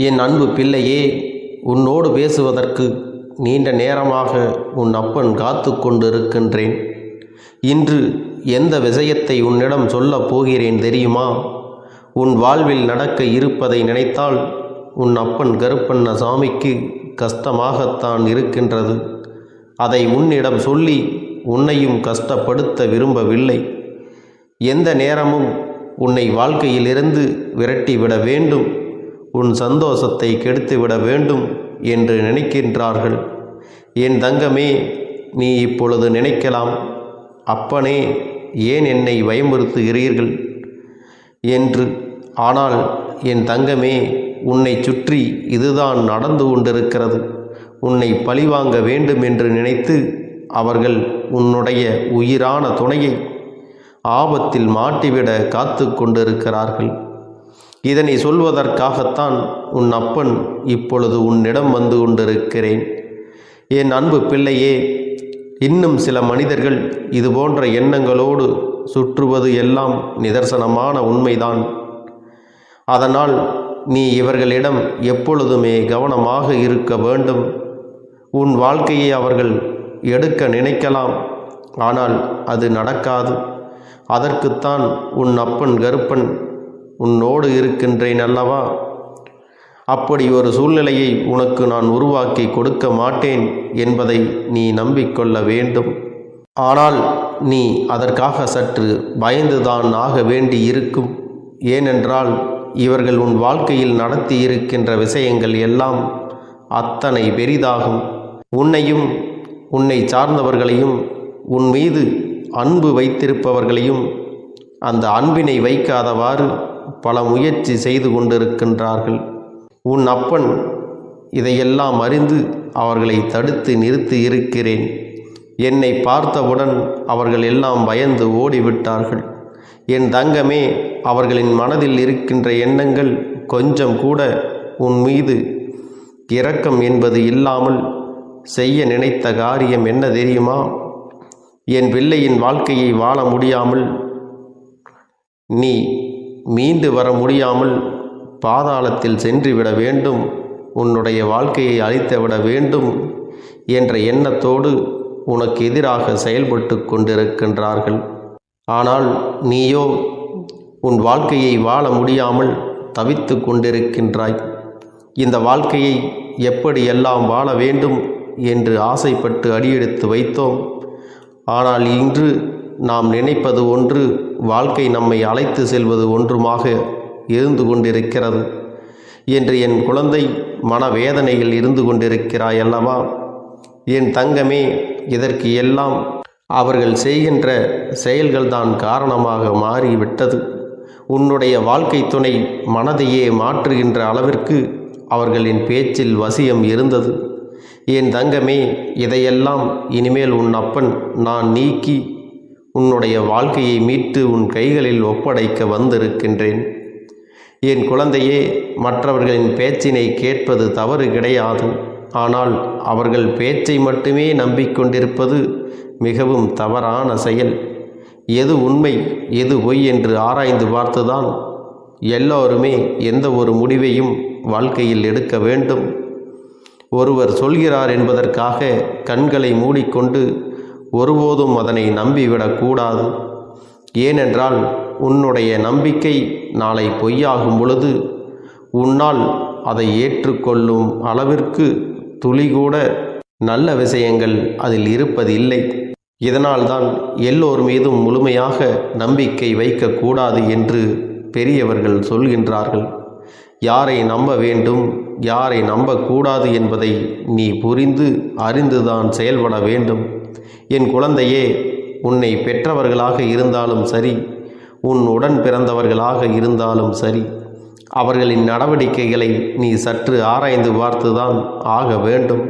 என் அன்பு பிள்ளையே, உன்னோடு பேசுவதற்கு நீண்ட நேரமாக உன் அப்பன் காத்து கொண்டிருக்கின்றேன். இன்று எந்த விஷயத்தை உன்னிடம் சொல்லப் போகிறேன் தெரியுமா? உன் வாழ்வில் நடக்க இருப்பதை நினைத்தால் உன் அப்பன் கருப்பண்ணசாமிக்கு கஷ்டமாகத்தான் இருக்கின்றது. அதை உன்னிடம் சொல்லி உன்னையும் கஷ்டப்படுத்த விரும்பவில்லை. எந்த நேரமும் உன்னை வாழ்க்கையிலிருந்து விரட்டிவிட வேண்டும், உன் சந்தோஷத்தை கெடுத்துவிட வேண்டும் என்று நினைக்கின்றார்கள். என் தங்கமே, நீ இப்பொழுது நினைக்கலாம், அப்பனே ஏன் என்னை பயமுறுத்துகிறீர்கள் என்று. ஆனால் என் தங்கமே, உன்னை சுற்றி இதுதான் நடந்து கொண்டிருக்கிறது. உன்னை பழிவாங்க வேண்டும் என்று நினைத்து அவர்கள் உன்னுடைய உயிரான துணையை ஆபத்தில் மாட்டிவிட காத்து கொண்டிருக்கிறார்கள். இதனை சொல்வதற்காகத்தான் உன் அப்பன் இப்பொழுது உன்னிடம் வந்து கொண்டிருக்கிறேன். என் அன்பு பிள்ளையே, இன்னும் சில மனிதர்கள் இதுபோன்ற எண்ணங்களோடு சுற்றுவது எல்லாம் நிதர்சனமான உண்மைதான். அதனால் நீ இவர்களிடம் எப்பொழுதுமே கவனமாக இருக்க வேண்டும். உன் வாழ்க்கையை அவர்கள் எடுக்க நினைக்கலாம், ஆனால் அது நடக்காது. அதற்குத்தான் உன் அப்பன் கருப்பன் உன்னோடு இருக்கின்றேன் அல்லவா? அப்படி ஒரு சூழ்நிலையை உனக்கு நான் உருவாக்கி கொடுக்க மாட்டேன் என்பதை நீ நம்பிக்கொள்ள வேண்டும். ஆனால் நீ அதற்காக சற்று பயந்துதான் ஆக வேண்டி இருக்கும். ஏனென்றால் இவர்கள் உன் வாழ்க்கையில் நடத்தி இருக்கின்ற விஷயங்கள் எல்லாம் அத்தனை பெரிதாகும். உன்னையும் உன்னை சார்ந்தவர்களையும் உன் மீது அன்பு வைத்திருப்பவர்களையும் அந்த அன்பினை வைக்காதவாறு பல முயற்சி செய்து கொண்டிருக்கின்றார்கள். உன் அப்பன் இதையெல்லாம் அறிந்து அவர்களை தடுத்து நிறுத்தி இருக்கிறேன். என்னை பார்த்தவுடன் அவர்கள் எல்லாம் பயந்து ஓடிவிட்டார்கள். என் தங்கமே, அவர்களின் மனதில் இருக்கின்ற எண்ணங்கள் கொஞ்சம் கூட உன் மீது இரக்கம் என்பது இல்லாமல் செய்ய நினைத்த காரியம் என்ன தெரியுமா? என் பிள்ளையின் வாழ்க்கையை வாழ முடியாமல், நீ மீண்டு வர முடியாமல் பாதாளத்தில் சென்றுவிட வேண்டும், உன்னுடைய வாழ்க்கையை அழித்துவிட வேண்டும் என்ற எண்ணத்தோடு உனக்கு எதிராக செயல்பட்டு கொண்டிருக்கின்றார்கள். ஆனால் நீயோ உன் வாழ்க்கையை வாழ முடியாமல் தவித்து கொண்டிருக்கின்றாய். இந்த வாழ்க்கையை எப்படியெல்லாம் வாழ வேண்டும் என்று ஆசைப்பட்டு அடியெடுத்து வைத்தோம். ஆனால் இன்று நாம் நினைப்பது ஒன்று, வாழ்க்கை நம்மை அழைத்து செல்வது ஒன்றுமாக இருந்து கொண்டிருக்கிறது என்று என் குழந்தை மனவேதனையில் இருந்து கொண்டிருக்கிறாய் அல்லவா? என் தங்கமே, இதற்கு எல்லாம் அவர்கள் செய்கின்ற செயல்கள்தான் காரணமாக மாறிவிட்டது. உன்னுடைய வாழ்க்கை துணை மனதையே மாற்றுகின்ற அளவிற்கு அவர்களின் பேச்சில் வசியம் இருந்தது. என் தங்கமே, இதையெல்லாம் இனிமேல் உன் அப்பன் நான் நீக்கி உன்னுடைய வாழ்க்கையை மீட்டு உன் கைகளில் ஒப்படைக்க வந்திருக்கின்றேன். என் குழந்தையே, மற்றவர்களின் பேச்சினை கேட்பது தவறு கிடையாது. ஆனால் அவர்கள் பேச்சை மட்டுமே நம்பிக்கொண்டிருப்பது மிகவும் தவறான செயல். எது உண்மை எது பொய் என்று ஆராய்ந்து பார்த்துதான் எல்லோருமே எந்த ஒரு முடிவையும் வாழ்க்கையில் எடுக்க வேண்டும். ஒருவர் சொல்கிறார் என்பதற்காக கண்களை மூடிக்கொண்டு ஒருபோதும் அதனை நம்பிவிடக்கூடாது. ஏனென்றால் உன்னுடைய நம்பிக்கை நாளை பொய்யாகும் பொழுது உன்னால் அதை ஏற்றுக்கொள்ளும் அளவிற்கு துளிகூட நல்ல விஷயங்கள் அதில் இருப்பதில்லை. இதனால்தான் எல்லோர் மீதும் முழுமையாக நம்பிக்கை வைக்கக்கூடாது என்று பெரியவர்கள் சொல்கின்றார்கள். யாரை நம்ப வேண்டும் யாரை நம்பக்கூடாது என்பதை நீ புரிந்து அறிந்துதான் செயல்பட வேண்டும். என் குழந்தையே, உன்னை பெற்றவர்களாக இருந்தாலும் சரி, உன் உடன் பிறந்தவர்களாக இருந்தாலும் சரி, அவர்களின் நடவடிக்கைகளை நீ சற்று ஆராய்ந்து பார்த்துதான் ஆக வேண்டும்.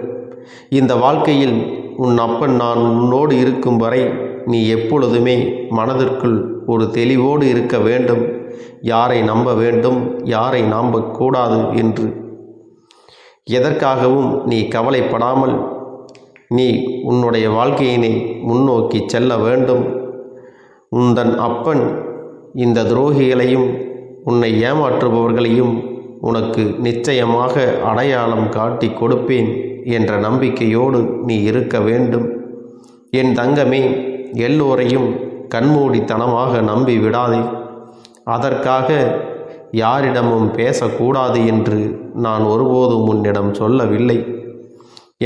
இந்த வாழ்க்கையில் உன் அப்பன் நான் உன்னோடு இருக்கும் வரை நீ எப்பொழுதுமே மனதிற்குள் ஒரு தெளிவோடு இருக்க வேண்டும். யாரை நம்ப வேண்டும் யாரை நம்பக்கூடாது என்று எதற்காகவும் நீ கவலைப்படாமல் நீ உன்னுடைய வாழ்க்கையினை முன்னோக்கி செல்ல வேண்டும். உந்தன் அப்பன் இந்த துரோகிகளையும் உன்னை ஏமாற்றுபவர்களையும் உனக்கு நிச்சயமாக அடையாளம் காட்டி கொடுப்பேன் என்ற நம்பிக்கையோடு நீ இருக்க வேண்டும். என் தங்கமே, எல்லோரையும் கண்மூடித்தனமாக நம்பி விடாதே. அதற்காக யாரிடமும் பேசக்கூடாது என்று நான் ஒருபோதும் உன்னிடம் சொல்லவில்லை.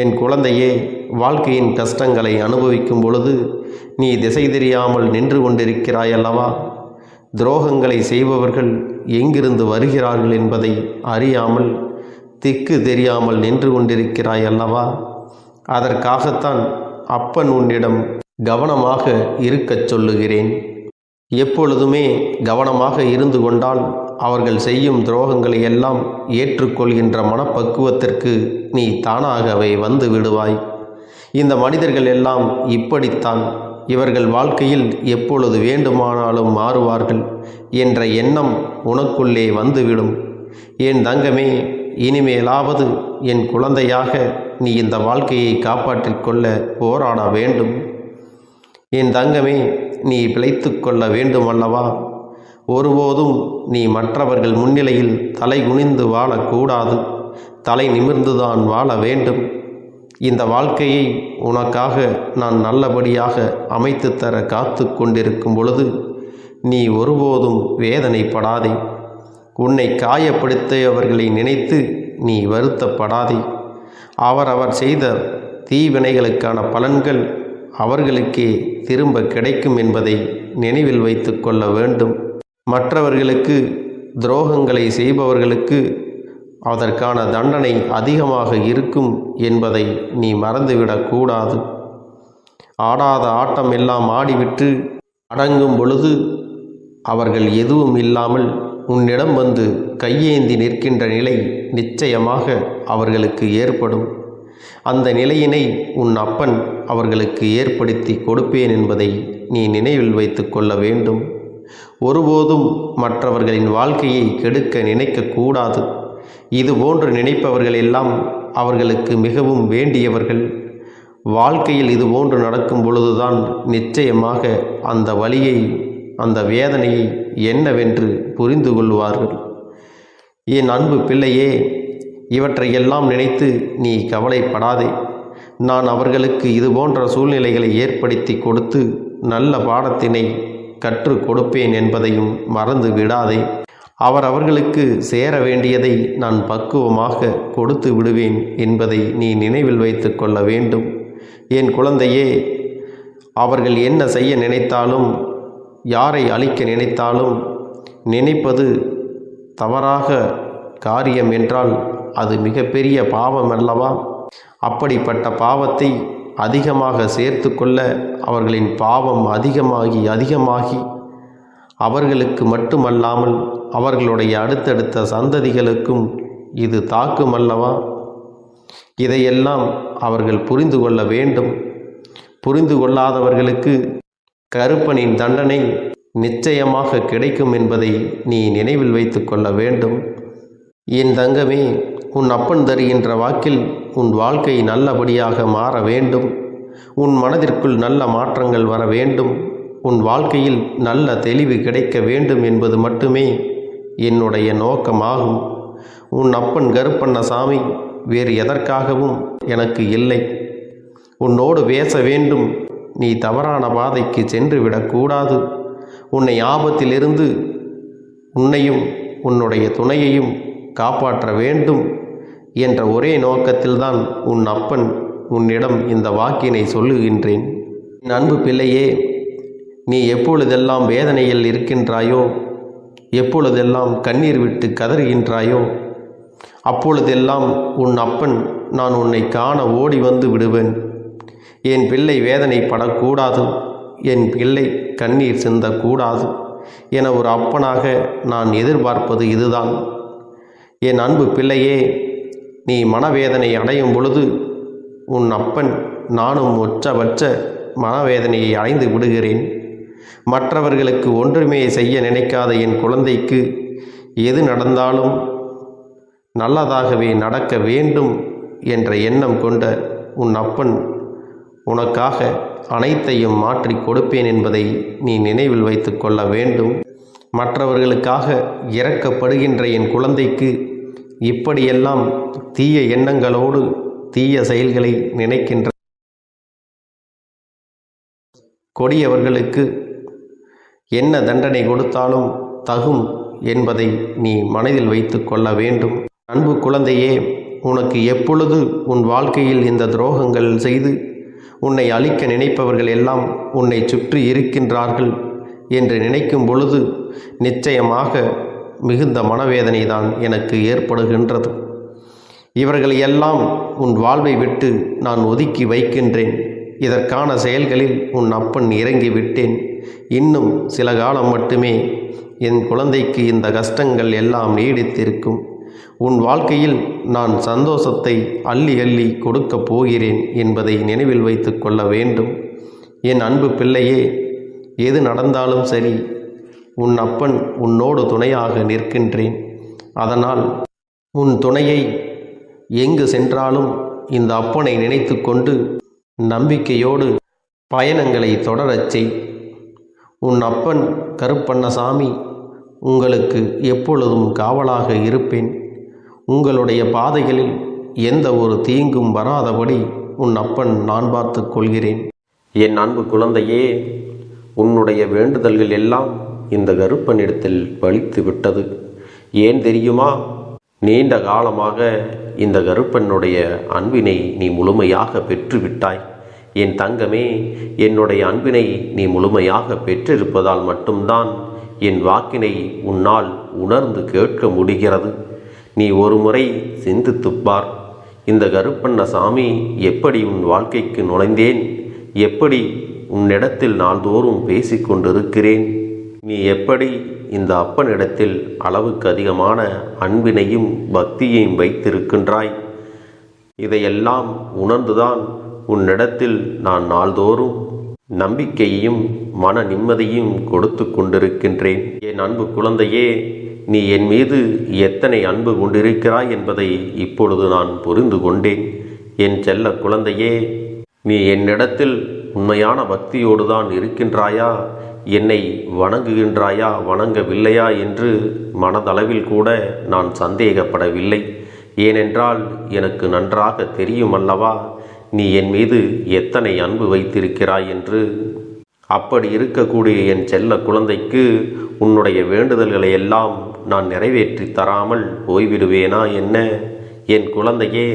என் குழந்தையே, வாழ்க்கையின் கஷ்டங்களை அனுபவிக்கும் பொழுது நீ திசை தெரியாமல் நின்று கொண்டிருக்கிறாயல்லவா? துரோகங்களை செய்பவர்கள் எங்கிருந்து வருகிறார்கள் என்பதை அறியாமல் திக்கு தெரியாமல் நின்று கொண்டிருக்கிறாய் அல்லவா? அதற்காகத்தான் அப்பன் உன்னிடம் கவனமாக இருக்கச் சொல்லுகிறேன். எப்பொழுதுமே கவனமாக இருந்து கொண்டால் அவர்கள் செய்யும் துரோகங்களை எல்லாம் ஏற்றுக்கொள்கின்ற மனப்பக்குவத்திற்கு நீ தானாகவே வந்து விடுவாய். இந்த மனிதர்கள் எல்லாம் இப்படித்தான், இவர்கள் வாழ்க்கையில் எப்பொழுது வேண்டுமானாலும் மாறுவார்கள் என்ற எண்ணம் உனக்குள்ளே வந்துவிடும். என் தங்கமே, இனிமேலாவது என் குழந்தையாக நீ இந்த வாழ்க்கையை காப்பாற்றிக் கொள்ள போராட வேண்டும். என் தங்கமே, நீ பிழைத்து கொள்ள வேண்டுமல்லவா? ஒருபோதும் நீ மற்றவர்கள் முன்னிலையில் தலை குனிந்து வாழக்கூடாது. தலை நிமிர்ந்துதான் வாழ வேண்டும். இந்த வாழ்க்கையை உனக்காக நான் நல்லபடியாக அமைத்து தர காத்து கொண்டிருக்கும் பொழுது நீ ஒருபோதும் வேதனைப்படாதே. உன்னை காயப்படுத்தியவர்களை நினைத்து நீ வருத்தப்படாதே. அவரவர் செய்த தீவினைகளுக்கான பலன்கள் அவர்களுக்கே திரும்ப கிடைக்கும் என்பதை நினைவில் வைத்து கொள்ள வேண்டும். மற்றவர்களுக்கு துரோகங்களை செய்பவர்களுக்கு அதற்கான தண்டனை அதிகமாக இருக்கும் என்பதை நீ மறந்துவிடக்கூடாது. ஆடாத ஆட்டம் எல்லாம் ஆடிவிட்டு அடங்கும் பொழுது அவர்கள் எதுவும் இல்லாமல் உன்னிடம் வந்து கையேந்தி நிற்கின்ற நிலை நிச்சயமாக அவர்களுக்கு ஏற்படும். அந்த நிலையினை உன் அப்பன் அவர்களுக்கு ஏற்படுத்தி கொடுப்பேன் என்பதை நீ நினைவில் வைத்து கொள்ள வேண்டும். ஒருபோதும் மற்றவர்களின் வாழ்க்கையை கெடுக்க நினைக்கக்கூடாது. இதுபோன்று நினைப்பவர்கள் எல்லாம் அவர்களுக்கு மிகவும் வேண்டியவர்கள். வாழ்க்கையில் இதுபோன்று நடக்கும் பொழுதுதான் நிச்சயமாக அந்த வலியை, அந்த வேதனையை என்னவென்று புரிந்து கொள்வார்கள். என் அன்பு பிள்ளையே, இவற்றையெல்லாம் நினைத்து நீ கவலைப்படாதே. நான் அவர்களுக்கு இதுபோன்ற சூழ்நிலைகளை ஏற்படுத்தி கொடுத்து நல்ல பாடத்தினை கற்றுக் கொடுப்பேன் என்பதையும் மறந்து விடாதே. அவர்களுக்கு சேர வேண்டியதை நான் பக்குவமாக கொடுத்து விடுவேன் என்பதை நீ நினைவில் வைத்து கொள்ள வேண்டும். என் குழந்தையே, அவர்கள் என்ன செய்ய நினைத்தாலும், யாரை அழிக்க நினைத்தாலும், நினைப்பது தவறாக காரியம் என்றால் அது மிகப்பெரிய பாவம் அல்லவா? அப்படிப்பட்ட பாவத்தை அதிகமாக சேர்த்து கொள்ள அவர்களின் பாவம் அதிகமாகி அவர்களுக்கு மட்டுமல்லாமல் அவர்களுடைய அடுத்தடுத்த சந்ததிகளுக்கும் இது தாக்கும் அல்லவா? இதையெல்லாம் அவர்கள் புரிந்து கொள்ள வேண்டும். புரிந்து கொள்ளாதவர்களுக்கு கருப்பனின் தண்டனை நிச்சயமாக கிடைக்கும் என்பதை நீ நினைவில் வைத்து கொள்ள வேண்டும். என் தங்கமே, உன் அப்பன் தருகின்ற வாக்கில் உன் வாழ்க்கை நல்லபடியாக மாற வேண்டும். உன் மனதிற்குள் நல்ல மாற்றங்கள் வர வேண்டும். உன் வாழ்க்கையில் நல்ல தெளிவு கிடைக்க வேண்டும் என்பது மட்டுமே என்னுடைய நோக்கமாகும். உன் அப்பன் கருப்பண்ணசாமி வேறு எதற்காகவும் எனக்கு இல்லை. உன்னோடு பேச வேண்டும். நீ தவறான பாதைக்கு சென்று விடக்கூடாது. உன்னை ஆபத்திலிருந்து உன்னையும் உன்னுடைய துணையையும் காப்பாற்ற வேண்டும் என்ற ஒரே நோக்கத்தில்தான் உன் அப்பன் உன்னிடம் இந்த வாக்கினை சொல்லுகின்றேன். என் அன்பு பிள்ளையே, நீ எப்பொழுதெல்லாம் வேதனையில் இருக்கின்றாயோ, எப்பொழுதெல்லாம் கண்ணீர் விட்டு கதறுகின்றாயோ, அப்பொழுதெல்லாம் உன் அப்பன் நான் உன்னை காண ஓடி வந்து விடுவேன். என் பிள்ளை வேதனைப்படக்கூடாது, என் பிள்ளை கண்ணீர் சிந்தக்கூடாது என ஒரு அப்பனாக நான் எதிர்பார்ப்பது இதுதான். என் அன்பு பிள்ளையே, நீ மனவேதனை அடையும் பொழுது உன் அப்பன் நானும் உச்சபட்ச மனவேதனையை அடைந்து விடுகிறேன். மற்றவர்களுக்கு ஒன்றுமே செய்ய நினைக்காத என் குழந்தைக்கு எது நடந்தாலும் நல்லதாகவே நடக்க வேண்டும் என்ற எண்ணம் கொண்ட உன் அப்பன் உனக்காக அனைத்தையும் மாற்றி கொடுப்பேன் என்பதை நீ நினைவில் வைத்து கொள்ள வேண்டும். மற்றவர்களுக்காக இறக்கப்படுகின்ற என் குழந்தைக்கு இப்படியெல்லாம் தீய எண்ணங்களோடு தீய செயல்களை நினைக்கின்ற கொடியவர்களுக்கு என்ன தண்டனை கொடுத்தாலும் தகும் என்பதை நீ மனதில் வைத்து கொள்ள வேண்டும். அன்பு குழந்தையே, உனக்கு எப்பொழுது உன் வாழ்க்கையில் இந்த துரோகங்கள் செய்து உன்னை அழிக்க நினைப்பவர்கள் எல்லாம் உன்னை சுற்றி இருக்கின்றார்கள் என்று நினைக்கும் பொழுது நிச்சயமாக மிகுந்த மனவேதனை தான் எனக்கு ஏற்படுகின்றது. இவர்களை எல்லாம் உன் வாழ்வை விட்டு நான் ஒதுக்கி வைக்கின்றேன். இதற்கான செயல்களில் உன் அப்பன் இறங்கிவிட்டேன். இன்னும் சில காலம் மட்டுமே என் குழந்தைக்கு இந்த கஷ்டங்கள் எல்லாம் நீடித்திருக்கும். உன் வாழ்க்கையில் நான் சந்தோஷத்தை அள்ளி அள்ளி கொடுக்கப் போகிறேன் என்பதை நினைவில் வைத்து கொள்ள வேண்டும். என் அன்பு பிள்ளையே, எது நடந்தாலும் சரி, உன் அப்பன் உன்னோடு துணையாக நிற்கின்றேன். அதனால் உன் துணையை எங்கு சென்றாலும் இந்த அப்பனை நினைத்து கொண்டு நம்பிக்கையோடு பயணங்களை தொடரச் செய். உன் அப்பன் கருப்பண்ணசாமி உங்களுக்கு எப்பொழுதும் காவலாக இருப்பேன். உங்களுடைய பாதைகளில் எந்த ஒரு தீங்கும் வராதபடி உன் அப்பன் நான் பார்த்து கொள்கிறேன். என் அன்பு குழந்தையே, உன்னுடைய வேண்டுதல்கள் எல்லாம் இந்த கருப்பனிடத்தில் பலித்து விட்டது. ஏன் தெரியுமா? நீண்ட காலமாக இந்த கருப்பனுடைய அன்பினை நீ முழுமையாக பெற்றுவிட்டாய். என் தங்கமே, என்னுடைய அன்பினை நீ முழுமையாக பெற்றிருப்பதால் மட்டும்தான் என் வாக்கினை உன்னால் உணர்ந்து கேட்க முடிகிறது. நீ ஒரு முறை சிந்தித்துப்பார். இந்த கருப்பண்ணசாமி எப்படி உன் வாழ்க்கைக்கு நுழைந்தேன், எப்படி உன்னிடத்தில் நாள்தோறும் பேசிக்கொண்டிருக்கிறேன், நீ எப்படி இந்த அப்பனிடத்தில் அளவுக்கு அதிகமான அன்பினையும் பக்தியையும் வைத்திருக்கின்றாய். இதையெல்லாம் உணர்ந்துதான் உன்னிடத்தில் நான் நாள்தோறும் நம்பிக்கையையும் மன நிம்மதியும் கொடுத்து கொண்டிருக்கின்றேன். என் அன்பு குழந்தையே, நீ என் மீது எத்தனை அன்பு கொண்டிருக்கிறாய் என்பதை இப்பொழுது நான் புரிந்து கொண்டேன். என் செல்ல குழந்தையே, நீ என்னிடத்தில் உண்மையான பக்தியோடு தான் இருக்கின்றாயா, என்னை வணங்குகின்றாயா வணங்கவில்லையா என்று மனதளவில் கூட நான் சந்தேகப்படவில்லை. ஏனென்றால் எனக்கு நன்றாக தெரியும் அல்லவா நீ என் மீது எத்தனை அன்பு வைத்திருக்கிறாய் என்று. அப்படி இருக்கக்கூடிய என் செல்ல குழந்தைக்கு உன்னுடைய வேண்டுதல்களை எல்லாம் நான் நிறைவேற்றி தராமல் போய்விடுவேனா என்ன? என் குழந்தையே,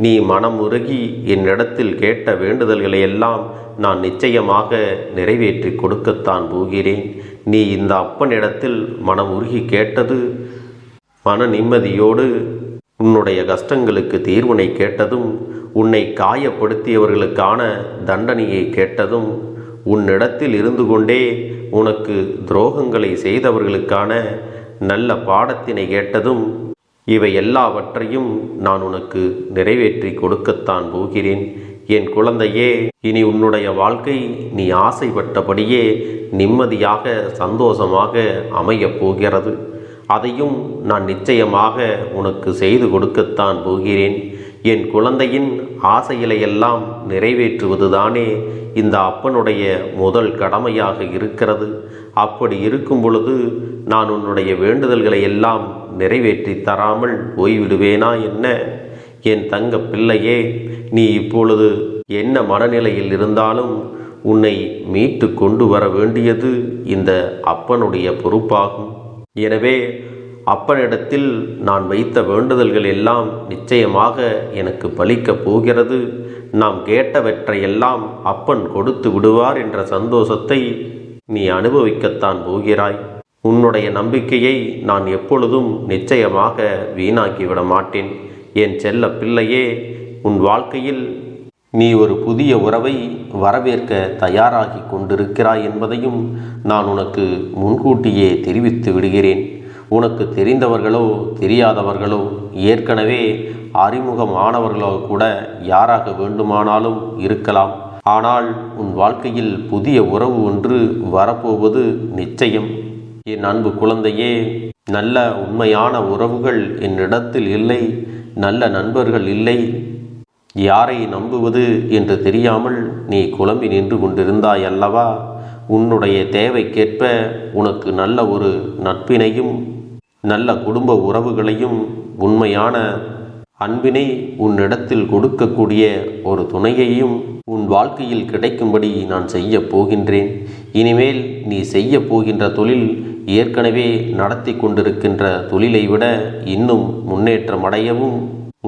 நீ மனம் உருகி என்னிடத்தில் கேட்ட வேண்டுதல்களை எல்லாம் நான் நிச்சயமாக நிறைவேற்றி கொடுக்கத்தான் போகிறேன். நீ இந்த அப்பனிடத்தில் மனம் உருகி கேட்டது, மன நிம்மதியோடு உன்னுடைய கஷ்டங்களுக்கு தீர்வினை கேட்டதும், உன்னை காயப்படுத்தியவர்களுக்கான தண்டனையை கேட்டதும், உன்னிடத்தில் இருந்து கொண்டே உனக்கு துரோகங்களை செய்தவர்களுக்கான நல்ல பாடத்தினை கேட்டதும், இவை எல்லாவற்றையும் நான் உனக்கு நிறைவேற்றி கொடுக்கத்தான் போகிறேன். என் குழந்தையே, இனி உன்னுடைய வாழ்க்கை நீ ஆசைப்பட்டபடியே நிம்மதியாக சந்தோஷமாக அமையப் போகிறது. அதையும் நான் நிச்சயமாக உனக்கு செய்து கொடுக்கத்தான் போகிறேன். என் குழந்தையின் ஆசைகளையெல்லாம் நிறைவேற்றுவதுதானே இந்த அப்பனுடைய முதல் கடமையாக இருக்கிறது. அப்படி இருக்கும் பொழுது நான் உன்னுடைய வேண்டுதல்களை எல்லாம் நிறைவேற்றி தராமல் போய்விடுவேனா என்ன? என் தங்க பிள்ளையே, நீ இப்பொழுது என்ன மனநிலையில் இருந்தாலும் உன்னை மீட்டு கொண்டு வர வேண்டியது இந்த அப்பனுடைய பொறுப்பாகும். எனவே அப்பனிடத்தில் நான் வைத்த வேண்டுதல்கள் எல்லாம் நிச்சயமாக எனக்கு பலிக்கப் போகிறது. நாம் கேட்டவற்றையெல்லாம் அப்பன் கொடுத்து விடுவார் என்ற சந்தோஷத்தை நீ அனுபவிக்கத்தான் போகிறாய். உன்னுடைய நம்பிக்கையை நான் எப்பொழுதும் நிச்சயமாக வீணாக்கிவிட மாட்டேன். என் செல்ல பிள்ளையே, உன் வாழ்க்கையில் நீ ஒரு புதிய உறவை வரவேற்க தயாராகி கொண்டிருக்கிறாய் என்பதையும் நான் உனக்கு முன்கூட்டியே தெரிவித்து விடுகிறேன். உனக்கு தெரிந்தவர்களோ தெரியாதவர்களோ ஏற்கனவே அறிமுகமானவர்களோ கூட யாராக வேண்டுமானாலும் இருக்கலாம். ஆனால் உன் வாழ்க்கையில் புதிய உறவு ஒன்று வரப்போவது நிச்சயம். என் அன்பு குழந்தையே, நல்ல உண்மையான உறவுகள் என்னிடத்தில் இல்லை, நல்ல நண்பர்கள் இல்லை. யாரை நம்புவது என்று தெரியாமல் நீ குழம்பி நின்று கொண்டிருந்தாய் அல்லவா? உன்னுடைய தேவைக்கேற்ப உனக்கு நல்ல ஒரு நட்பினையும் நல்ல குடும்ப உறவுகளையும் உண்மையான அன்பினை உன்னிடத்தில் கொடுக்கக்கூடிய ஒரு துணையையும் உன் வாழ்க்கையில் கிடைக்கும்படி நான் செய்ய போகின்றேன். இனிமேல் நீ செய்ய போகின்ற தொழில் ஏற்கனவே நடத்தி கொண்டிருக்கின்ற தொழிலை விட இன்னும் முன்னேற்றமடையவும்,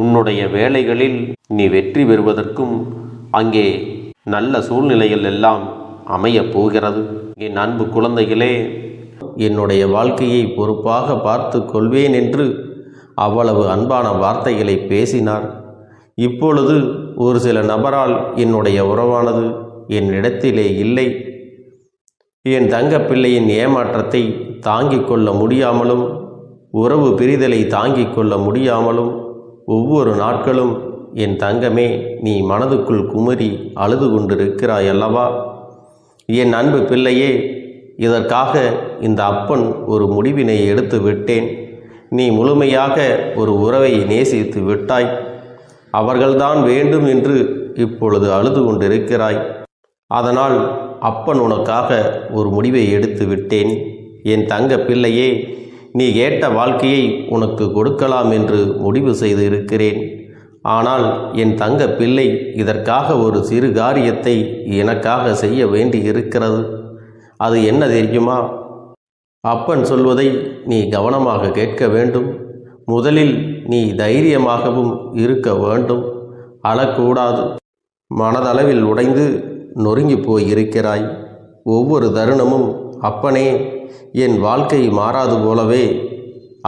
உன்னுடைய வேலைகளில் நீ வெற்றி பெறுவதற்கும் அங்கே நல்ல சூழ்நிலைகள் எல்லாம் அமையப் போகிறது. என் அன்பு குழந்தைகளே, என்னுடைய வாழ்க்கையை பொறுப்பாக பார்த்து கொள்வேன் என்று அவ்வளவு அன்பான வார்த்தைகளை பேசினார். இப்பொழுது ஒரு சில நபரால் என்னுடைய உறவானது என்னிடத்திலே இல்லை. என் தங்கப்பிள்ளையின் ஏமாற்றத்தை தாங்கிக் கொள்ள முடியாமலும், உறவு பிரிதலை தாங்கிக் கொள்ள முடியாமலும் ஒவ்வொரு நாட்களும் என் தங்கமே நீ மனதுக்குள் குமரி அழுது கொண்டிருக்கிறாய் அல்லவா? என் அன்பு பிள்ளையே, இதற்காக இந்த அப்பன் ஒரு முடிவினை எடுத்து விட்டேன். நீ முழுமையாக ஒரு உறவை நேசித்து விட்டாய். அவர்கள்தான் வேண்டும் என்று இப்பொழுது அழுது கொண்டிருக்கிறாய். அதனால் அப்பன் உனக்காக ஒரு முடிவை எடுத்து விட்டேன். என் தங்க பிள்ளையே, நீ கேட்ட வாழ்க்கையை உனக்கு கொடுக்கலாம் என்று முடிவு செய்து இருக்கிறேன். ஆனால் என் தங்க பிள்ளை, இதற்காக ஒரு சிறு காரியத்தை எனக்காக செய்ய வேண்டி இருக்கிறது. அது என்ன தெரியுமா? அப்பன் சொல்வதை நீ கவனமாக கேட்க வேண்டும். முதலில் நீ தைரியமாகவும் இருக்க வேண்டும். அழக்கூடாது. மனதளவில் உடைந்து நொறுங்கி போய் இருக்கிறாய். ஒவ்வொரு தருணமும் அப்பனே என் வாழ்க்கை மாறாது போலவே,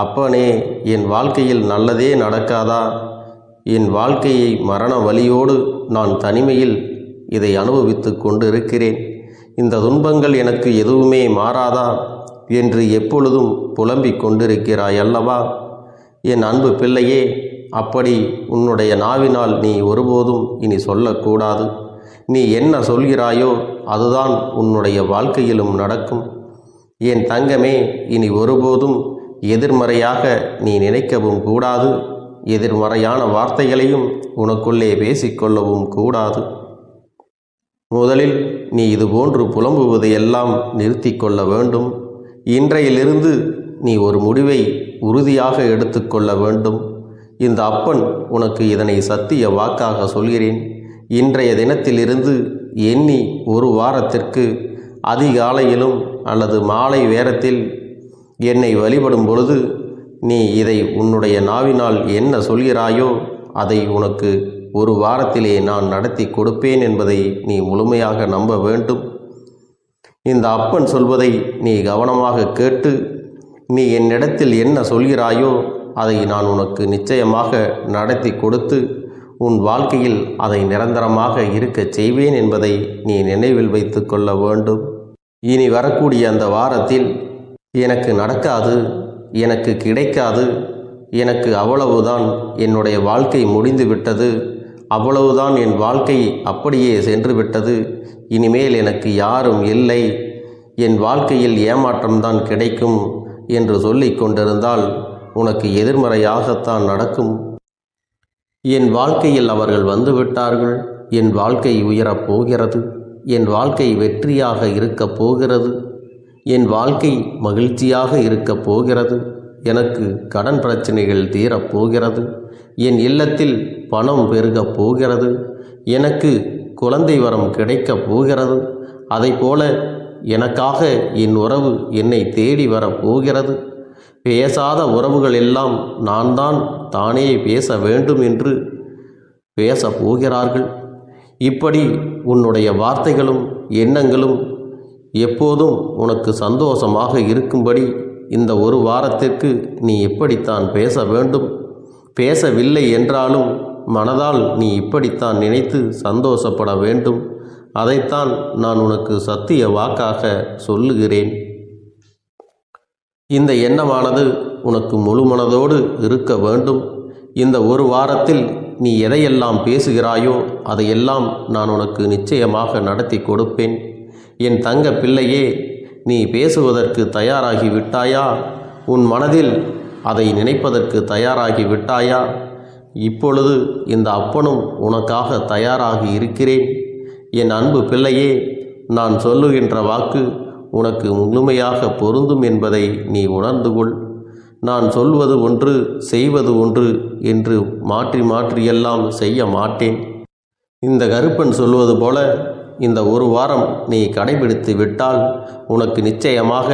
அப்பனே என் வாழ்க்கையில் நல்லதே நடக்காதா, என் வாழ்க்கையை மரண வலியோடு நான் தனிமையில் இதை அனுபவித்து கொண்டு இருக்கிறேன். இந்த துன்பங்கள் எனக்கு எதுவுமே மாறாதா என்று எப்பொழுதும் புலம்பிக் கொண்டிருக்கிறாய் அல்லவா? என் அன்பு பிள்ளையே, அப்படி உன்னுடைய நாவினால் நீ ஒருபோதும் இனி சொல்லக்கூடாது. நீ என்ன சொல்கிறாயோ அதுதான் உன்னுடைய வாழ்க்கையிலும் நடக்கும். என் தங்கமே, இனி ஒருபோதும் எதிர்மறையாக நீ நினைக்கவும் கூடாது. எதிர்மறையான வார்த்தைகளையும் உனக்குள்ளே பேசிக்கொள்ளவும் கூடாது. முதலில் நீ இதுபோன்று புலம்புவதையெல்லாம் நிறுத்தி கொள்ள வேண்டும். இன்றையிலிருந்து நீ ஒரு முடிவை உறுதியாக எடுத்துக்கொள்ள வேண்டும். இந்த அப்பன் உனக்கு இதனை சத்திய வாக்காக சொல்கிறேன். இன்றைய தினத்திலிருந்து எண்ணி ஒரு வாரத்திற்கு அதிகாலையிலும் அல்லது மாலை நேரத்தில் என்னை வழிபடும் பொழுது நீ இதை உன்னுடைய நாவினால் என்ன சொல்கிறாயோ அதை உனக்கு ஒரு வாரத்திலே நான் நடத்தி கொடுப்பேன் என்பதை நீ முழுமையாக நம்ப வேண்டும். இந்த அப்பன் சொல்வதை நீ கவனமாக கேட்டு நீ என்னிடத்தில் என்ன சொல்கிறாயோ அதை நான் உனக்கு நிச்சயமாக நடத்தி கொடுத்து உன் வாழ்க்கையில் அதை நிரந்தரமாக இருக்கச் செய்வேன் என்பதை நீ நினைவில் வைத்து கொள்ள வேண்டும். இனி வரக்கூடிய அந்த வாரத்தில் எனக்கு நடக்காது, எனக்கு கிடைக்காது, எனக்கு அவ்வளவுதான், என்னுடைய வாழ்க்கை முடிந்து விட்டது, அவ்வளவுதான், என் வாழ்க்கை அப்படியே சென்று விட்டது, இனிமேல் எனக்கு யாரும் இல்லை, என் வாழ்க்கையில் ஏமாற்றம்தான் கிடைக்கும் என்று சொல்லிக் கொண்டிருந்தால் உனக்கு எதிர்மறையாகத்தான் நடக்கும். என் வாழ்க்கையில் அவர்கள் வந்துவிட்டார்கள். என் வாழ்க்கை உயரப் போகிறது. என் வாழ்க்கை வெற்றியாக இருக்கப் போகிறது. என் வாழ்க்கை மகிழ்ச்சியாக இருக்கப் போகிறது. எனக்கு கடன் பிரச்சனைகள் தீரப்போகிறது. என் இல்லத்தில் பணம் பெருகப் போகிறது. எனக்கு குழந்தை வரம் கிடைக்கப் போகிறது. அதைப்போல எனக்காக என் உறவு என்னை தேடி வரப்போகிறது. பேசாத உறவுகள் எல்லாம் நான் தான் தானே பேச வேண்டும் என்று பேசப் போகிறார்கள். இப்படி உன்னுடைய வார்த்தைகளும் எண்ணங்களும் எப்போதும் உனக்கு சந்தோஷமாக இருக்கும்படி இந்த ஒரு வாரத்திற்கு நீ எப்படித்தான் பேச வேண்டும். பேசவில்லை என்றாலும் மனதால் நீ இப்படித்தான் நினைத்து சந்தோஷப்பட வேண்டும். அதைத்தான் நான் உனக்கு சத்திய வாக்காக சொல்லுகிறேன். இந்த எண்ணமானது உனக்கு முழு மனதோடு இருக்க வேண்டும். இந்த ஒரு வாரத்தில் நீ எதையெல்லாம் பேசுகிறாயோ அதையெல்லாம் நான் உனக்கு நிச்சயமாக நடத்தி கொடுப்பேன். என் தங்க பிள்ளையே, நீ பேசுவதற்கு தயாராகி விட்டாயா? உன் மனதில் அதை நினைப்பதற்கு தயாராகி விட்டாயா? இப்பொழுது இந்த அப்பனும் உனக்காக தயாராகி இருக்கிறேன். என் அன்பு பிள்ளையே, நான் சொல்லுகின்ற வாக்கு உனக்கு முழுமையாக பொருந்தும் என்பதை நீ உணர்ந்து கொள். நான் சொல்வது ஒன்று செய்வது ஒன்று என்று மாற்றி மாற்றியெல்லாம் செய்ய மாட்டேன். இந்த கருப்பன் சொல்வது போல இந்த ஒரு வாரம் நீ கடைபிடித்து விட்டால் உனக்கு நிச்சயமாக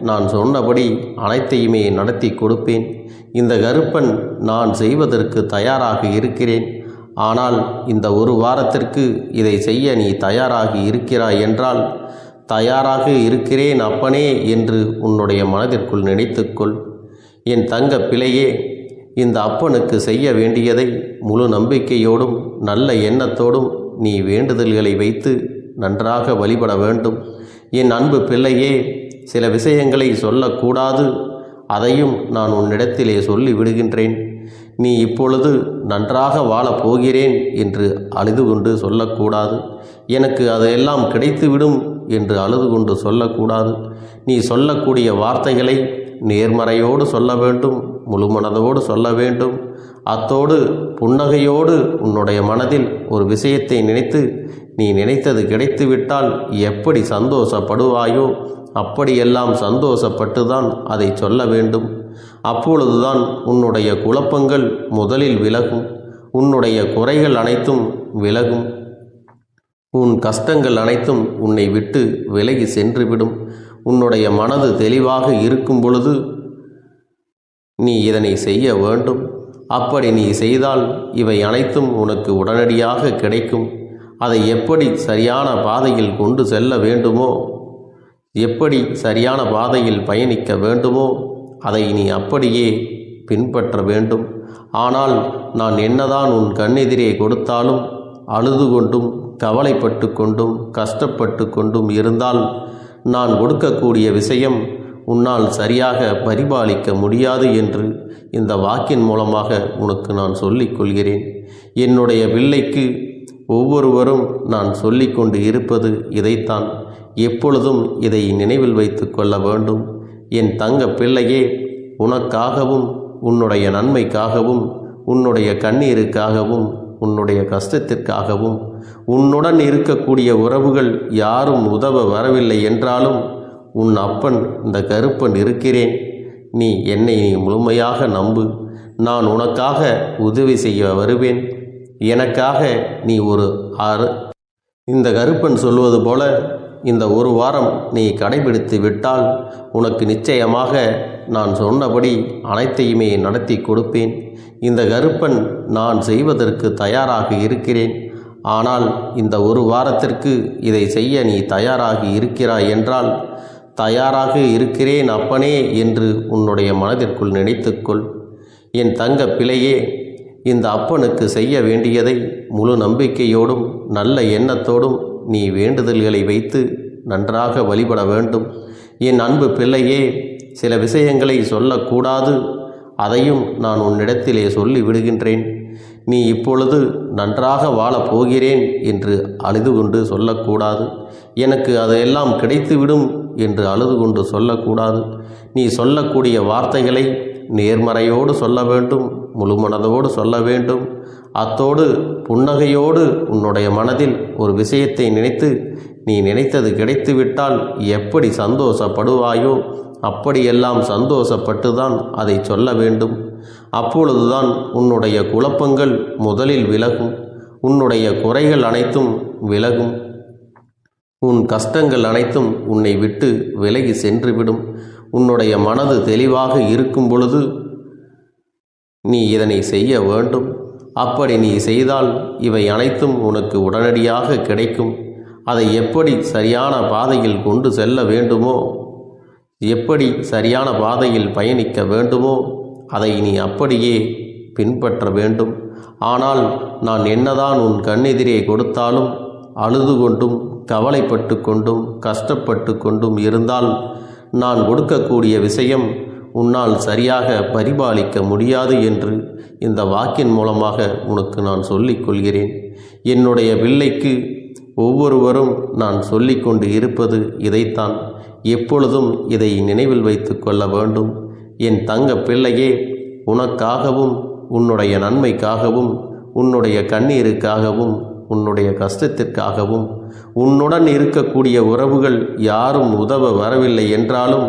நான் சொன்னபடி அனைத்தையுமே நடத்தி கொடுப்பேன். இந்த கருப்பன் நான் செய்வதற்கு தயாராக இருக்கிறேன். ஆனால் இந்த ஒரு வாரத்திற்கு இதை செய்ய நீ தயாராகி இருக்கிறாய் என்றால், தயாராக இருக்கிறேன் அப்பனே என்று உன்னுடைய மனதிற்குள் நினைத்துக்கொள். என் தங்க பிள்ளையே, இந்த அப்பனுக்கு செய்ய வேண்டியதை முழு நம்பிக்கையோடும் நல்ல எண்ணத்தோடும் நீ வேண்டுதல்களை வைத்து நன்றாக வழிபட வேண்டும். என் அன்பு பிள்ளையே, சில விஷயங்களை சொல்லக்கூடாது, அதையும் நான் உன்னிடத்திலே சொல்லி விடுகின்றேன். நீ இப்பொழுது நன்றாக வாழப் போகிறேன் என்று அழுது கொண்டு சொல்லக்கூடாது. எனக்கு அதையெல்லாம் கிடைத்துவிடும் என்று அழுது கொண்டு சொல்லக்கூடாது. நீ சொல்லக்கூடிய வார்த்தைகளை நேர்மறையோடு சொல்ல வேண்டும், முழு மனதோடு சொல்ல வேண்டும். அத்தோடு புன்னகையோடு உன்னுடைய மனதில் ஒரு விஷயத்தை நினைத்து நீ நினைத்தது கிடைத்துவிட்டால் எப்படி சந்தோஷப்படுவாயோ அப்படியெல்லாம் சந்தோஷப்பட்டு தான் அதை சொல்ல வேண்டும். அப்பொழுதுதான் உன்னுடைய குழப்பங்கள் முதலில் விலகும், உன்னுடைய குறைகள் அனைத்தும் விலகும், உன் கஷ்டங்கள் அனைத்தும் உன்னை விட்டு விலகி சென்றுவிடும். உன்னுடைய மனது தெளிவாக இருக்கும் பொழுது நீ இதனை செய்ய வேண்டும். அப்படி நீ செய்தால் இவை அனைத்தும் உனக்கு உடனடியாக கிடைக்கும். அதை எப்படி சரியான பாதையில் கொண்டு செல்ல வேண்டுமோ, எப்படி சரியான பாதையில் பயணிக்க வேண்டுமோ அதை நீ அப்படியே பின்பற்ற வேண்டும். ஆனால் நான் என்னதான் உன் கண்ணெதிரே கொடுத்தாலும் அழுது கொண்டும் கவலைப்பட்டு கொண்டும் கஷ்டப்பட்டு கொண்டும் இருந்தால் நான் கொடுக்கக்கூடிய விஷயம் உன்னால் சரியாக பரிபாலிக்க முடியாது என்று இந்த வாக்கின் மூலமாக உனக்கு நான் சொல்லிக் கொள்கிறேன். என்னுடைய பிள்ளைக்கு ஒவ்வொருவரும் நான் சொல்லிக்கொண்டு இருப்பது இதைத்தான். எப்பொழுதும் இதை நினைவில் வைத்து கொள்ள வேண்டும். என் தங்க பிள்ளையே, உனக்காகவும் உன்னுடைய நன்மைக்காகவும் உன்னுடைய கண்ணீருக்காகவும் உன்னுடைய கஷ்டத்திற்காகவும் உன்னுடன் இருக்கக்கூடிய உறவுகள் யாரும் உதவ வரவில்லை என்றாலும் உன் அப்பன் இந்த கருப்பன் இருக்கிறேன். நீ என்னை முழுமையாக நம்பு. நான் உனக்காக உதவி செய்ய வருவேன். எனக்காக நீ இந்த கருப்பன் சொல்வது போல இந்த ஒரு வாரம் நீ கடைபிடித்து விட்டால் உனக்கு நிச்சயமாக நான் சொன்னபடி அனைத்தையுமே நடத்தி கொடுப்பேன். இந்த கருப்பன் நான் செய்வதற்கு தயாராக இருக்கிறேன். ஆனால் இந்த ஒரு வாரத்திற்கு இதை செய்ய நீ தயாராகி இருக்கிறாய் என்றால், தயாராக இருக்கிறேன் அப்பனே என்று உன்னுடைய மனதிற்குள் நினைத்துக்கொள். என் தங்க பிள்ளையே, இந்த அப்பனுக்கு செய்ய வேண்டியதை முழு நம்பிக்கையோடும் நல்ல எண்ணத்தோடும் நீ வேண்டுதல்களை வைத்து நன்றாக வழிபட வேண்டும். என் அன்பு பிள்ளையே, சில விஷயங்களை சொல்லக்கூடாது, அதையும் நான் உன்னிடத்திலே சொல்லி விடுகின்றேன். நீ இப்பொழுது நன்றாக வாழப் போகிறேன் என்று அழுது கொண்டு சொல்லக்கூடாது. எனக்கு அதையெல்லாம் கிடைத்துவிடும் என்று அழுது கொண்டு சொல்லக்கூடாது. நீ சொல்லக்கூடிய வார்த்தைகளை நேர்மறையோடு சொல்ல வேண்டும், முழு மனதோடு சொல்ல வேண்டும். அத்தோடு புன்னகையோடு உன்னுடைய மனதில் ஒரு விஷயத்தை நினைத்து நீ நினைத்தது கிடைத்துவிட்டால் எப்படி சந்தோஷப்படுவாயோ அப்படியெல்லாம் சந்தோஷப்பட்டு தான் அதை சொல்ல வேண்டும். அப்பொழுதுதான் உன்னுடைய குழப்பங்கள் முதலில் விலகும், உன்னுடைய குறைகள் அனைத்தும் விலகும், உன் கஷ்டங்கள் அனைத்தும் உன்னை விட்டு விலகி சென்றுவிடும். உன்னுடைய மனது தெளிவாக இருக்கும் பொழுது நீ இதனை செய்ய வேண்டும். அப்படி நீ செய்தால் இவை அனைத்தும் உனக்கு உடனடியாக கிடைக்கும். அதை எப்படி சரியான பாதையில் கொண்டு செல்ல வேண்டுமோ, எப்படி சரியான பாதையில் பயணிக்க வேண்டுமோ அதை நீ அப்படியே பின்பற்ற வேண்டும். ஆனால் நான் என்னதான் உன் கண்ணெதிரே கொடுத்தாலும் அழுது கொண்டும் கவலைப்பட்டு கொண்டும் கஷ்டப்பட்டு கொண்டும் இருந்தால் நான் கொடுக்கக்கூடிய விஷயம் உன்னால் சரியாக பரிபாலிக்க முடியாது என்று இந்த வாக்கின் மூலமாக உனக்கு நான் சொல்லிக் கொள்கிறேன். என்னுடைய பிள்ளைக்கு ஒவ்வொருவரும் நான் சொல்லிக்கொண்டு இருப்பது இதைத்தான். எப்பொழுதும் இதை நினைவில் வைத்து கொள்ள வேண்டும். என் தங்க பிள்ளையே, உனக்காகவும் உன்னுடைய நன்மைக்காகவும் உன்னுடைய கண்ணீருக்காகவும் உன்னுடைய கஷ்டத்திற்காகவும் உன்னுடன் இருக்கக்கூடிய உறவுகள் யாரும் உதவ வரவில்லை என்றாலும்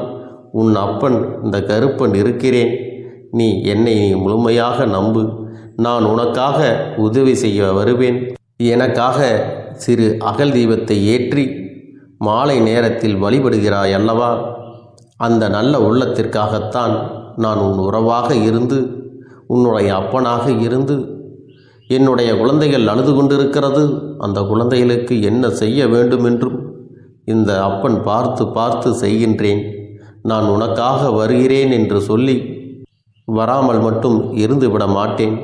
உன் அப்பன் இந்த கருப்பன் இருக்கிறேன். நீ என்னை முழுமையாக நம்பு. நான் உனக்காக உதவி செய்ய வருவேன். எனக்காக சிறு அகல் தீபத்தை ஏற்றி மாலை நேரத்தில் வழிபடுகிறாய் அல்லவா? அந்த நல்ல உள்ளத்திற்காகத்தான் நான் உன் உறவாக இருந்து, உன்னுடைய அப்பனாக இருந்து, என்னுடைய குழந்தைகள் அழுது கொண்டிருக்கிறது, அந்த குழந்தைகளுக்கு என்ன செய்ய வேண்டும் என்றும் இந்த அப்பன் பார்த்து பார்த்து செய்கின்றேன். நான் உனக்காக வருகிறேன் என்று சொல்லி வராமல் மட்டும் இருந்து விட மாட்டேன்.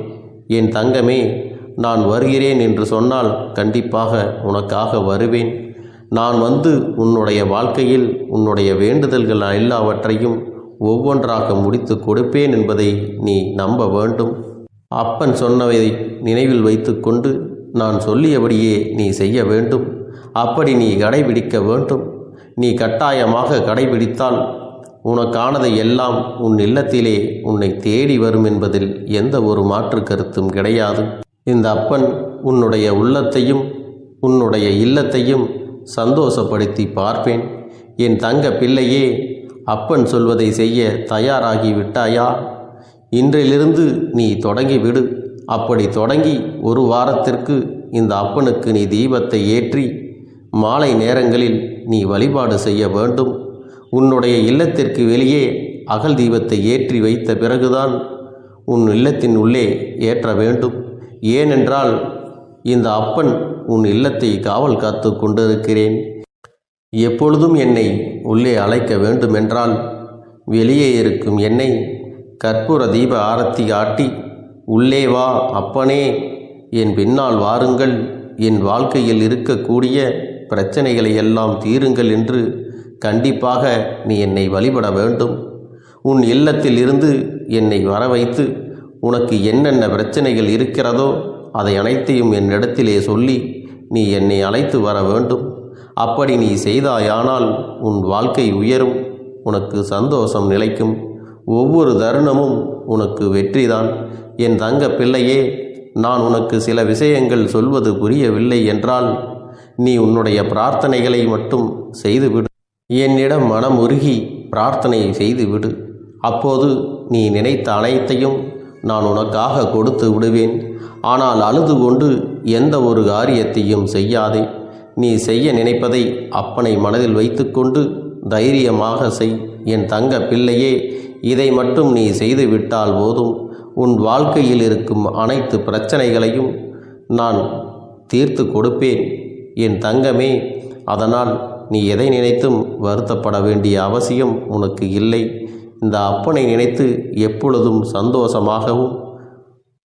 என் தங்கமே, நான் வருகிறேன் என்று சொன்னால் கண்டிப்பாக உனக்காக வருவேன். நான் வந்து உன்னுடைய வாழ்க்கையில் உன்னுடைய வேண்டுதல்கள் எல்லாவற்றையும் ஒவ்வொன்றாக முடித்து கொடுப்பேன் என்பதை நீ நம்ப வேண்டும். அப்பன் சொன்னவை நினைவில் வைத்துக்கொண்டு நான் சொல்லியபடியே நீ செய்ய வேண்டும். அப்படி நீ கடைபிடிக்க வேண்டும். நீ கட்டாயமாக கடைபிடித்தால் உனக்கானதை எல்லாம் உன் இல்லத்திலே உன்னை தேடி வரும் என்பதில் எந்த ஒரு மாற்று கருத்தும் கிடையாது. இந்த அப்பன் உன்னுடைய உள்ளத்தையும் உன்னுடைய இல்லத்தையும் சந்தோஷப்படுத்தி பார்ப்பேன். என் தங்க பிள்ளையே, அப்பன் சொல்வதை செய்ய தயாராகி விட்டாயா? இன்றிலிருந்து நீ தொடங்கிவிடு. அப்படி தொடங்கி ஒரு வாரத்திற்கு இந்த அப்பனுக்கு நீ தீபத்தை ஏற்றி மாலை நேரங்களில் நீ வழிபாடு செய்ய வேண்டும். உன்னுடைய இல்லத்திற்கு வெளியே அகல் தீபத்தை ஏற்றி வைத்த பிறகுதான் உன் இல்லத்தின் உள்ளே ஏற்ற வேண்டும். ஏனென்றால் இந்த அப்பன் உன் இல்லத்தை காவல் காத்து கொண்டிருக்கிறேன். எப்பொழுதும் என்னை உள்ளே அழைக்க வேண்டுமென்றால் வெளியே இருக்கும் என்னை கற்பூர தீப ஆரத்தி காட்டி உள்ளே வா அப்பனே, என் பின்னால் வாருங்கள், என் வாழ்க்கையில் இருக்கக்கூடிய பிரச்சனைகளை எல்லாம் தீருங்கள் என்று கண்டிப்பாக நீ என்னை வழிபட வேண்டும். உன் இல்லத்தில் இருந்து என்னை வர வைத்து உனக்கு என்னென்ன பிரச்சனைகள் இருக்கிறதோ அதை அனைத்தையும் என்னிடத்திலே சொல்லி நீ என்னை அழைத்து வர வேண்டும். அப்படி நீ செய்தாயானால் உன் வாழ்க்கை உயரும், உனக்கு சந்தோஷம் நிலைக்கும், ஒவ்வொரு தருணமும் உனக்கு வெற்றிதான். என் தங்க பிள்ளையே, நான் உனக்கு சில விஷயங்கள் சொல்வது புரியவில்லை என்றால் நீ உன்னுடைய பிரார்த்தனைகளை மட்டும் செய்துவிடு. என்னிடம் மனம் உருகி பிரார்த்தனை செய்துவிடு. அப்போது நீ நினைத்த அனைத்தையும் நான் உனக்காக கொடுத்து விடுவேன். ஆனால் அழுது கொண்டு எந்த ஒரு காரியத்தையும் செய்யாதே. நீ செய்ய நினைப்பதை அப்பனை மனதில் வைத்துக்கொண்டு தைரியமாக செய். என் தங்க பிள்ளையே, இதை மட்டும் நீ செய்துவிட்டால் போதும். உன் வாழ்க்கையில் இருக்கும் அனைத்து பிரச்சனைகளையும் நான் தீர்த்து கொடுப்பேன் என் தங்கமே. அதனால் நீ எதை நினைத்தும் வருத்தப்பட வேண்டிய அவசியம் உனக்கு இல்லை. இந்த அப்பனை நினைத்து எப்பொழுதும் சந்தோஷமாகவும்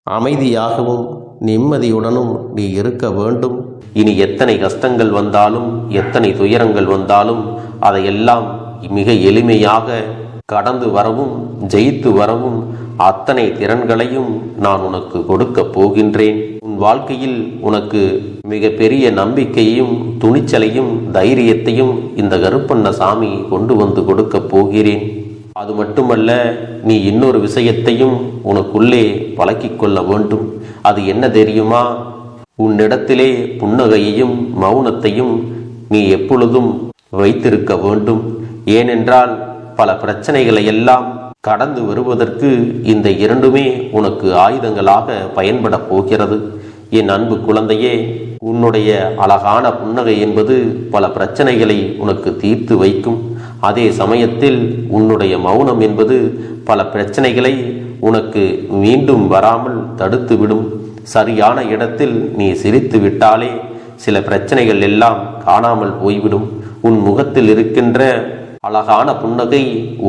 அமைதியாகவும் நிம்மதியுடனும் நீ இருக்க வேண்டும். இனி எத்தனை கஷ்டங்கள் வந்தாலும் எத்தனை துயரங்கள் வந்தாலும் அதையெல்லாம் மிக எளிமையாக கடந்து வரவும் ஜெயித்து வரவும் அத்தனை திறன்களையும் நான் உனக்கு கொடுக்க போகின்றேன். உன் வாழ்க்கையில் உனக்கு மிக பெரிய நம்பிக்கையையும் துணிச்சலையும் தைரியத்தையும் இந்த கருப்பண்ணசாமி கொண்டு வந்து கொடுக்க போகிறேன். அது மட்டுமல்ல, நீ இன்னொரு விஷயத்தையும் உனக்குள்ளே பழக்கிக் கொள்ள வேண்டும். அது என்ன தெரியுமா? உன்னிடத்திலே புன்னகையையும் மௌனத்தையும் நீ எப்பொழுதும் வைத்திருக்க வேண்டும். ஏனென்றால் பல பிரச்சனைகளை எல்லாம் கடந்து வருவதற்கு இந்த இரண்டுமே உனக்கு ஆயுதங்களாக பயன்பட போகிறது. என் அன்பு குழந்தையே, உன்னுடைய அழகான புன்னகை என்பது பல பிரச்சனைகளை உனக்கு தீர்த்து வைக்கும். அதே சமயத்தில் உன்னுடைய மௌனம் என்பது பல பிரச்சனைகளை உனக்கு மீண்டும் வராமல் தடுத்துவிடும். சரியான இடத்தில் நீ சிரித்து விட்டாலே சில பிரச்சனைகள் எல்லாம் காணாமல் போய்விடும். உன் முகத்தில் இருக்கின்ற அழகான புன்னகை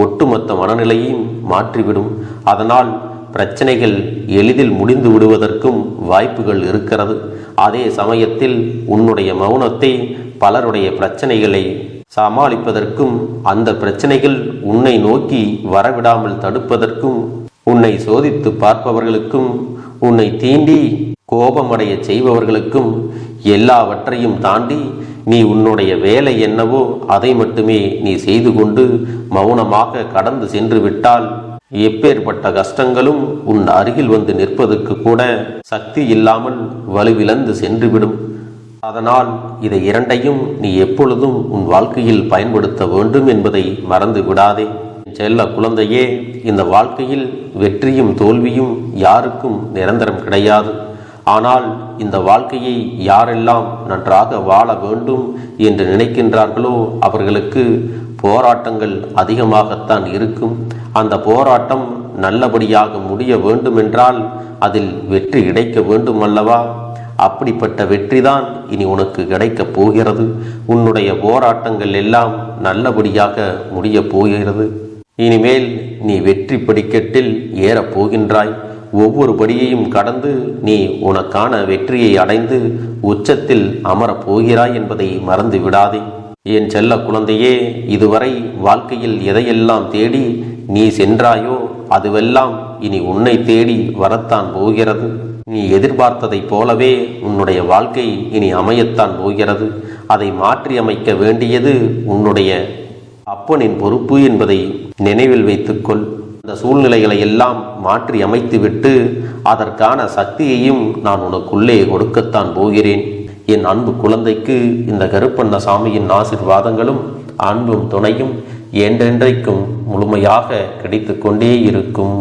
ஒட்டுமொத்த மனநிலையையும் மாற்றிவிடும். அதனால் பிரச்சனைகள் எளிதில் முடிந்து விடுவதற்கும் வாய்ப்புகள் இருக்கிறது. அதே சமயத்தில் உன்னுடைய மௌனத்தை பலருடைய பிரச்சனைகளை சமாளிப்பதற்கும் அந்த பிரச்சனைகள் உன்னை நோக்கி வரவிடாமல் தடுப்பதற்கும் உன்னை சோதித்து பார்ப்பவர்களுக்கும் உன்னை தீண்டி கோபமடைய செய்பவர்களுக்கும் எல்லாவற்றையும் தாண்டி நீ உன்னுடைய வேலை என்னவோ அதை மட்டுமே நீ செய்து கொண்டு மௌனமாக கடந்து சென்று விட்டால் எப்பேற்பட்ட கஷ்டங்களும் உன் அருகில் வந்து நிற்பதற்கு கூட சக்தி இல்லாமல் வலுவிழந்து சென்றுவிடும். அதனால் இதை இரண்டையும் நீ எப்பொழுதும் உன் வாழ்க்கையில் பயன்படுத்த வேண்டும் என்பதை மறந்து விடாதே. செல்ல குழந்தையே, இந்த வாழ்க்கையில் வெற்றியும் தோல்வியும் யாருக்கும் நிரந்தரம் கிடையாது. ஆனால் இந்த வாழ்க்கையை யாரெல்லாம் நன்றாக வாழ வேண்டும் என்று நினைக்கின்றார்களோ அவர்களுக்கு போராட்டங்கள் அதிகமாகத்தான் இருக்கும். அந்த போராட்டம் நல்லபடியாக முடிய வேண்டுமென்றால் அதில் வெற்றி கிடைக்க வேண்டும் அல்லவா? அப்படிப்பட்ட வெற்றிதான் இனி உனக்கு கிடைக்கப் போகிறது. உன்னுடைய போராட்டங்கள் எல்லாம் நல்லபடியாக முடியப் போகிறது. இனிமேல் நீ வெற்றி படிக்கட்டில் ஏறப் போகின்றாய். ஒவ்வொரு படியையும் கடந்து நீ உனக்கான வெற்றியை அடைந்து உச்சத்தில் அமரப் போகிறாய் என்பதை மறந்து விடாதே. என் செல்ல குழந்தையே, இதுவரை வாழ்க்கையில் எதையெல்லாம் தேடி நீ சென்றாயோ அதுவெல்லாம் இனி உன்னை தேடி வரத்தான் போகிறது. நீ எதிர்பார்த்ததைப் போலவே உன்னுடைய வாழ்க்கை இனி அமையத்தான் போகிறது. அதை மாற்றி அமைக்க வேண்டியது உன்னுடைய அப்பனின் பொறுப்பு என்பதை நினைவில் வைத்துக்கொள். இந்த சூழ்நிலைகளை எல்லாம் மாற்றி அமைத்துவிட்டு அதற்கான சக்தியையும் நான் உனக்குள்ளே கொடுக்கத்தான் போகிறேன். என் அன்பு குழந்தைக்கு இந்த கருப்பண்ணசாமியின் ஆசீர்வாதங்களும் அன்பும் துணையும் என்றென்றைக்கும் முழுமையாக கிடைத்து கொண்டே இருக்கும்.